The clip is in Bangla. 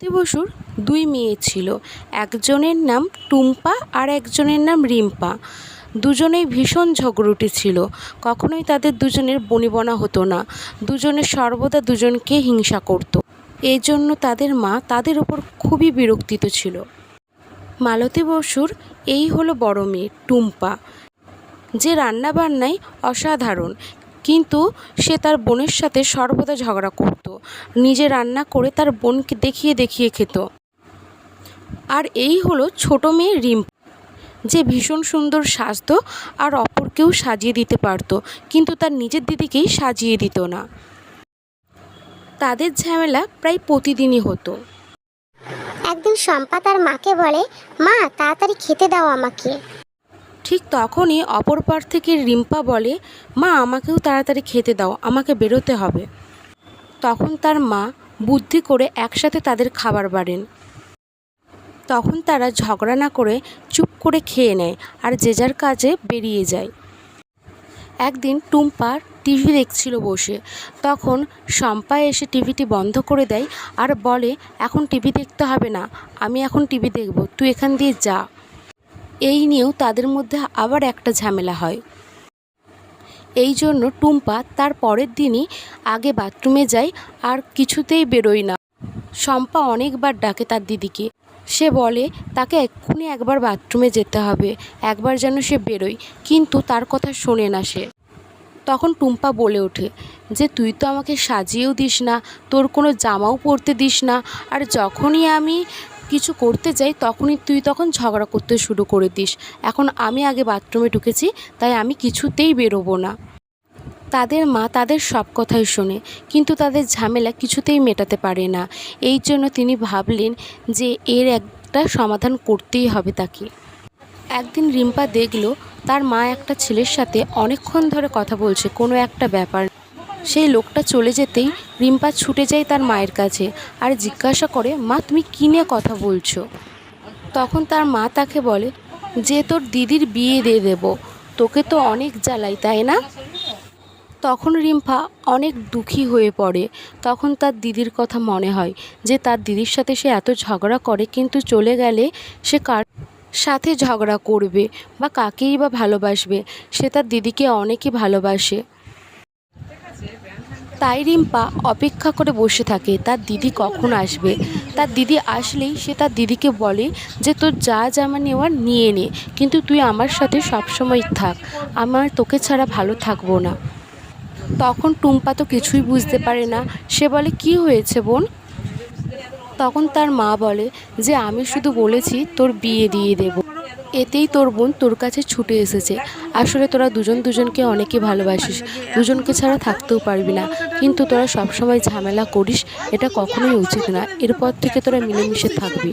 মালতী বসুর দুই মেয়ে ছিল। একজনের নাম টুম্পা আর একজনের নাম রিম্পা। দুজনেই ভীষণ ঝগড়ুটে ছিল। কখনোই তাদের দুজনের বনিবনা হতো না। দুজনে সর্বদা দুজনকে হিংসা করত। এই জন্য তাদের মা তাদের ওপর খুবই বিরক্তিত ছিল। মালতী বসুর এই হলো বড় মেয়ে টুম্পা, যে রান্নাবান্নায় অসাধারণ, কিন্তু সে তার বোনের সাথে সর্বদা ঝগড়া করত। নিজে রান্না করে তার বোনকে দেখিয়ে দেখিয়ে খেত। আর এই হলো ছোট মেয়ে রিম্পা, যে ভীষণ সুন্দর সাজতো আর অপরকেও সাজিয়ে দিতে পারতো, কিন্তু তার নিজের দিদিকেই সাজিয়ে দিত না। তাদের ঝামেলা প্রায় প্রতিদিনই হতো। একদিন শম্পা তার মাকে বলে, মা তাড়াতাড়ি খেতে দাও আমাকে। ঠিক তখনই অপর পার থেকে রিম্পা বলে, মা আমাকেও তাড়াতাড়ি খেতে দাও, আমাকে বেরোতে হবে। তখন তার মা বুদ্ধি করে একসাথে তাদের খাবার বাড়েন। তখন তারা ঝগড়া না করে চুপ করে খেয়ে নেয় আর যে যার কাজে বেরিয়ে যায়। একদিন টুম্পা টিভি দেখছিল বসে। তখন শম্পা এসে টিভিটি বন্ধ করে দেয় আর বলে, এখন টিভি দেখতে হবে না, আমি এখন টিভি দেখব, তুই এখান দিয়ে যা। এই নিয়েও তাদের মধ্যে আবার একটা ঝামেলা হয়। এই জন্য টুম্পা তার পরের দিনই আগে বাথরুমে যায় আর কিছুতেই বেরোয় না। শম্পা অনেকবার ডাকে তার দিদিকে। সে বলে তাকে এক্ষুনি একবার বাথরুমে যেতে হবে, একবার যেন সে বেরোয়, কিন্তু তার কথা শোনে না সে। তখন টুম্পা বলে ওঠে যে, তুই তো আমাকে সাজিয়েও দিস না, তোর কোনো জামাও পরতে দিস না, আর যখনই আমি কিছু করতে যাই তখনই তুই তখন ঝগড়া করতে শুরু করে দিস। এখন আমি আগে বাথরুমে ঢুকেছি, তাই আমি কিছুতেই বেরোবো না। তাদের মা তাদের সব কথাই শোনে, কিন্তু তাদের ঝামেলা কিছুতেই মেটাতে পারে না। এই জন্য তিনি ভাবলেন যে এর একটা সমাধান করতেই হবে তাকে। একদিন রিম্পা দেখল তার মা একটা ছেলের সাথে অনেকক্ষণ ধরে কথা বলছে কোনো একটা ব্যাপার। সেই লোকটা চলে যেতেই রিম্পা ছুটে যায় তার মায়ের কাছে আর জিজ্ঞাসা করে, মা তুমি কী নিয়ে কথা বলছো? তখন তার মা তাকে বলে যে, তোর দিদির বিয়ে দিয়ে দেবো, তোকে তো অনেক জ্বালাই, তাই না? তখন রিম্পা অনেক দুঃখী হয়ে পড়ে। তখন তার দিদির কথা মনে হয় যে তার দিদির সাথে সে এত ঝগড়া করে, কিন্তু চলে গেলে সে কার সাথে ঝগড়া করবে বা কাকেই বা ভালোবাসবে? সে তার দিদিকে অনেকই ভালোবাসে। তাই রিম্পা অপেক্ষা করে বসে থাকে তার দিদি কখন আসবে। তার দিদি আসলেই সে তার দিদিকে বলে যে, তোর যা জামা নেওয়ার নিয়ে নে, কিন্তু তুই আমার সাথে সবসময় থাক, আমার তোকে ছাড়া ভালো থাকবো না। তখন টুম্পা তো কিছুই বুঝতে পারে না। সে বলে, কি হয়েছে বোন? তখন তার মা বলে যে, আমি শুধু বলেছি তোর বিয়ে দিয়ে দেব, এতেই তোর বোন তোর কাছে ছুটে এসেছে। আসলে তোরা দুজন দুজনকে অনেকে ভালোবাসিস, দুজনকে ছাড়া থাকতেও পারবি না, কিন্তু তোরা সবসময় ঝামেলা করিস, এটা কখনোই উচিত না। এরপর থেকে তোরা মিলেমিশে থাকবি।